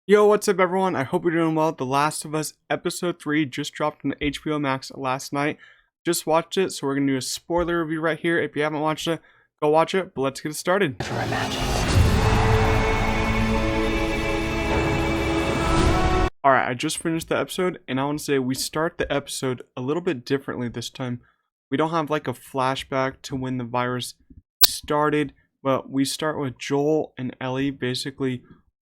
Yo, what's up, everyone? I hope you're doing well. The Last of Us Episode 3 just dropped on HBO Max last night. Just watched it, so we're going to do a spoiler review right here. If you haven't watched it, go watch it, but let's get started. For imagining. Alright, I just finished the episode, and I want to say we start the episode a little bit differently this time. We don't have like a flashback to when the virus started, but we start with Joel and Ellie basically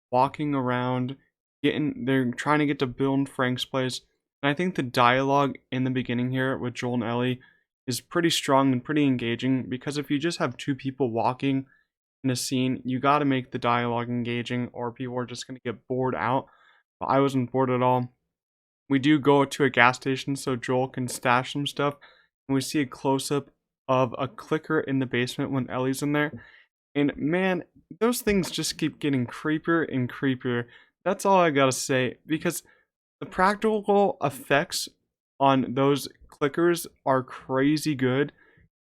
walking around, they're trying to get to Bill and Frank's place. And I think the dialogue in the beginning here with Joel and Ellie is pretty strong and pretty engaging, because if you just have two people walking in a scene, you got to make the dialogue engaging or people are just going to get bored out. But I wasn't bored at all. We do go to a gas station so Joel can stash some stuff, and we see a close-up of a clicker in the basement when Ellie's in there. And man, those things just keep getting creepier and creepier. That's all I gotta say, because the practical effects on those clickers are crazy good.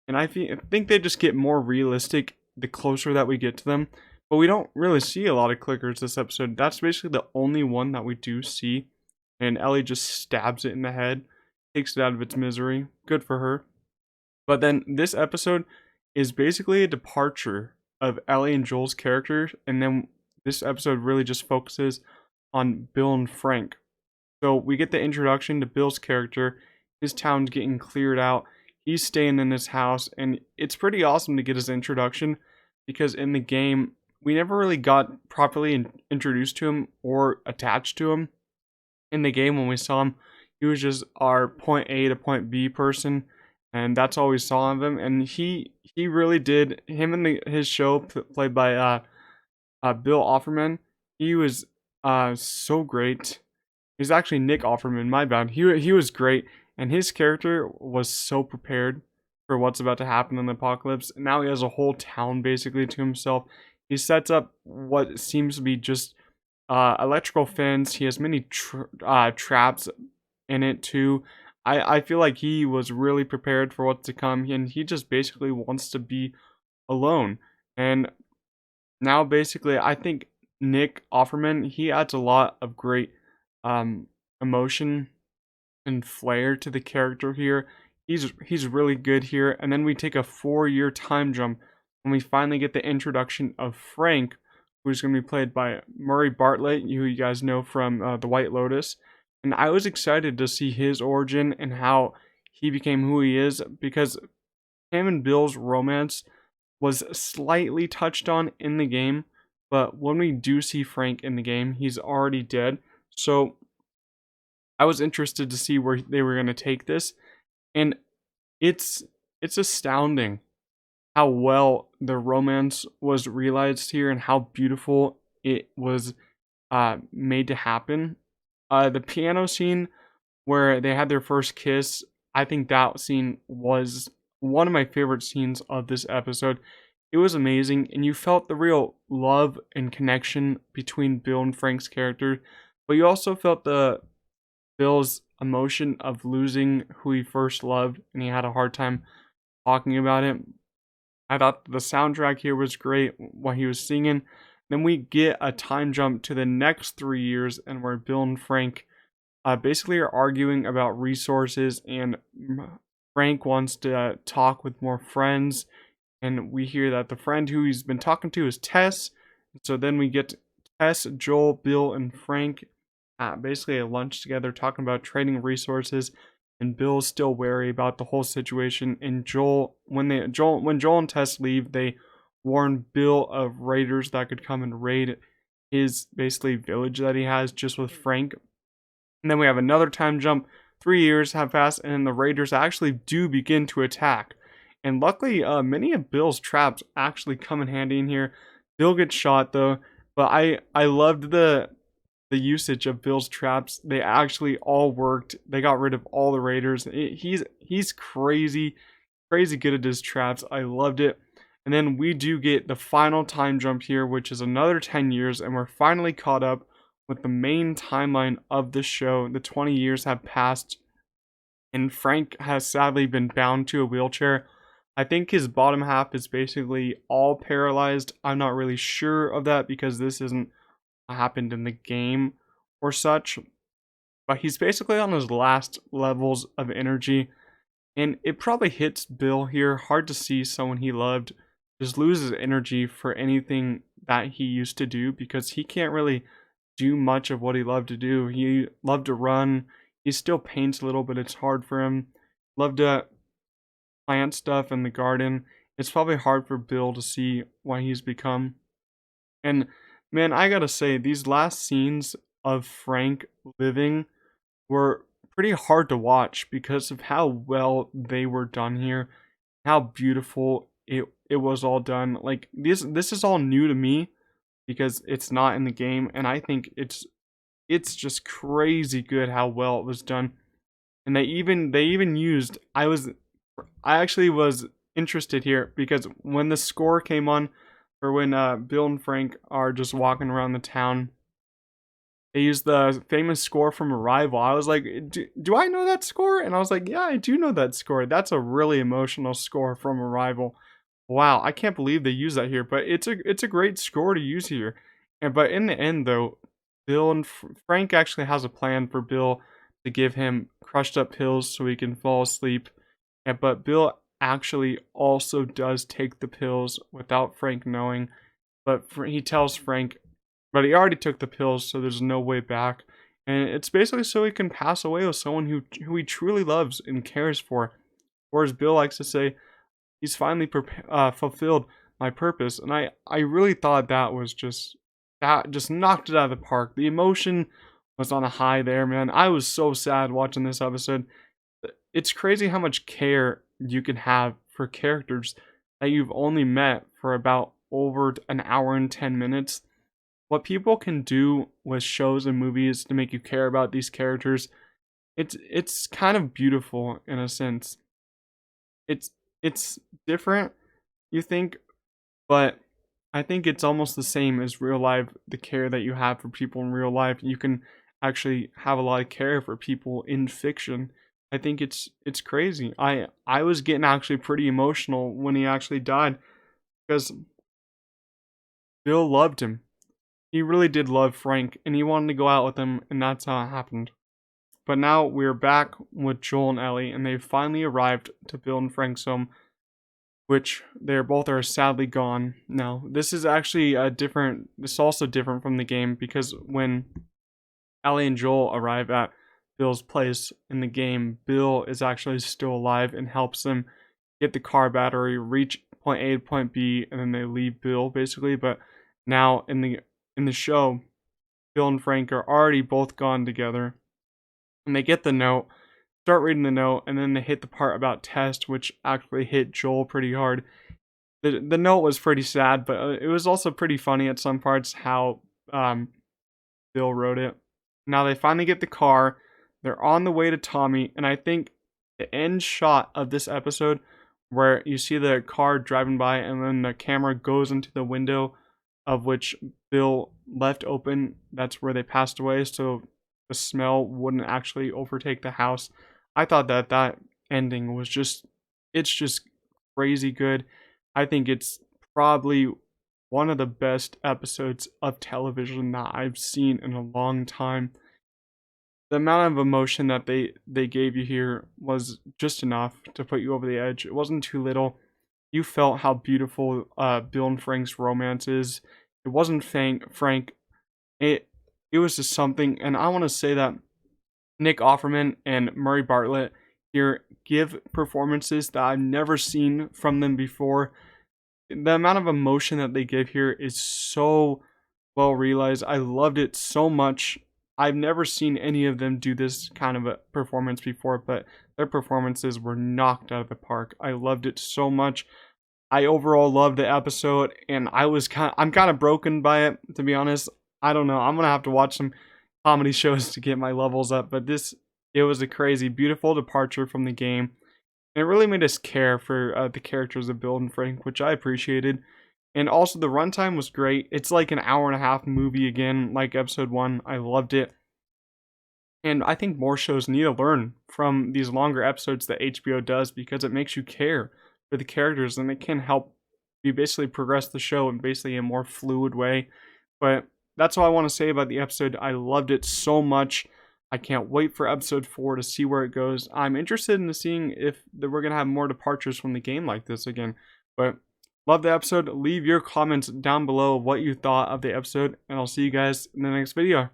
And I think they just get more realistic the closer that we get to them. But we don't really see a lot of clickers this episode. That's basically the only one that we do see. And Ellie just stabs it in the head, takes it out of its misery. Good for her. But then this episode is basically a departure of Ellie and Joel's characters, and then this episode really just focuses on Bill and Frank. So we get the introduction to Bill's character. His town's getting cleared out. He's staying in his house, and it's pretty awesome to get his introduction, because in the game we never really got properly introduced to him or attached to him. In the game, when we saw him, he was just our point A to point B person, and that's all we saw of him. And he really did, him in his show played by Bill Offerman, he was so great. He's actually Nick Offerman, my bad. He was great, and his character was so prepared for what's about to happen in the apocalypse. Now he has a whole town basically to himself. He sets up what seems to be just electrical fence. He has many traps in it too. I feel like he was really prepared for what's to come, and he just basically wants to be alone. And now basically I think Nick Offerman, he adds a lot of great emotion and flair to the character here. He's really good here. And then we take a 4-year time jump when we finally get the introduction of Frank, who's going to be played by Murray Bartlett, who you guys know from The White Lotus. And I was excited to see his origin and how he became who he is, because him and Bill's romance was slightly touched on in the game, but when we do see Frank in the game, he's already dead. So I was interested to see where they were going to take this, and it's astounding how well the romance was realized here and how beautiful it was made to happen. The piano scene where they had their first kiss, I think that scene was one of my favorite scenes of this episode. It was amazing, and you felt the real love and connection between Bill and Frank's character, but you also felt Bill's emotion of losing who he first loved, and he had a hard time talking about it. I thought the soundtrack here was great while he was singing. Then we get a time jump to the next 3 years, and where Bill and Frank basically are arguing about resources, and Frank wants to talk with more friends, and we hear that the friend who he's been talking to is Tess. So then we get Tess, Joel, Bill, and Frank basically at lunch together talking about trading resources, and Bill's still wary about the whole situation. And when Joel and Tess leave, they warn Bill of raiders that could come and raid his basically village that he has just with Frank. And then we have another time jump. 3 years have passed, and the raiders actually do begin to attack. And luckily, many of Bill's traps actually come in handy in here. Bill gets shot though, but I loved the usage of Bill's traps. They actually all worked. They got rid of all the raiders. He's crazy good at his traps. I loved it. And then we do get the final time jump here, which is another 10 years, and we're finally caught up with the main timeline of the show. The 20 years have passed, and Frank has sadly been bound to a wheelchair. I think his bottom half is basically all paralyzed. I'm not really sure of that because this isn't happened in the game or such, but he's basically on his last levels of energy, and it probably hits Bill here. Hard to see someone he loved just lose his energy for anything that he used to do, because he can't really do much of what he loved to do. He loved to run. He still paints a little, but it's hard for him. Loved to plant stuff in the garden. It's probably hard for Bill to see what he's become. And man, I gotta say, these last scenes of Frank living were pretty hard to watch because of how well they were done here, how beautiful it was all done. Like this is all new to me because it's not in the game, and I think it's just crazy good how well it was done. And they even used I actually was interested here because when the score came on, or when Bill and Frank are just walking around the town, they used the famous score from Arrival. I was like, do I know that score? And I was like, yeah, I do know that score. That's a really emotional score from Arrival. Wow, I can't believe they use that here, but it's a great score to use here. And but in the end though, Bill and Frank actually has a plan for Bill to give him crushed up pills so he can fall asleep. And but Bill actually also does take the pills without Frank knowing. But he tells Frank, but he already took the pills, so there's no way back. And it's basically so he can pass away with someone who he truly loves and cares for. Or as Bill likes to say, he's finally fulfilled my purpose. And I really thought that just knocked it out of the park. The emotion was on a high there, man. I was so sad watching this episode. It's crazy how much care you can have for characters that you've only met for about over an hour and 10 minutes. What people can do with shows and movies to make you care about these characters, it's kind of beautiful in a sense. It's different, you think, but I think it's almost the same as real life. The care that you have for people in real life, you can actually have a lot of care for people in fiction. I think it's crazy. I was getting actually pretty emotional when he actually died because Bill loved him. He really did love Frank, and he wanted to go out with him, and that's how it happened. But now we're back with Joel and Ellie, and they've finally arrived to Bill and Frank's home, which they're both are sadly gone now. This is actually this is also different from the game, because when Ellie and Joel arrive at Bill's place in the game, Bill is actually still alive and helps them get the car battery, reach point A to point B, and then they leave Bill basically. But now in the show, Bill and Frank are already both gone together, and they get the note, start reading the note, and then they hit the part about Test, which actually hit Joel pretty hard. The note was pretty sad, but it was also pretty funny at some parts how Bill wrote it. Now they finally get the car. They're on the way to Tommy, and I think the end shot of this episode, where you see the car driving by and then the camera goes into the window of which Bill left open, that's where they passed away, so the smell wouldn't actually overtake the house. I thought that ending was it's just crazy good. I think it's probably one of the best episodes of television that I've seen in a long time. The amount of emotion that they gave you here was just enough to put you over the edge. It wasn't too little. You felt how beautiful Bill and Frank's romance is. It wasn't Frank. It was just something, and I want to say that Nick Offerman and Murray Bartlett here give performances that I've never seen from them before. The amount of emotion that they give here is so well realized. I loved it so much. I've never seen any of them do this kind of a performance before, but their performances were knocked out of the park. I loved it so much. I overall loved the episode, and I'm kind of broken by it, to be honest. I don't know. I'm gonna have to watch some comedy shows to get my levels up, but it was a crazy, beautiful departure from the game. And it really made us care for the characters of Bill and Frank, which I appreciated. And also the runtime was great. It's like an hour and a half movie again, like episode 1. I loved it. And I think more shows need to learn from these longer episodes that HBO does, because it makes you care for the characters, and it can help you basically progress the show in basically a more fluid way. But that's all I want to say about the episode. I loved it so much. I can't wait for episode 4 to see where it goes. I'm interested in seeing if we're going to have more departures from the game like this again. But love the episode. Leave your comments down below of what you thought of the episode, and I'll see you guys in the next video.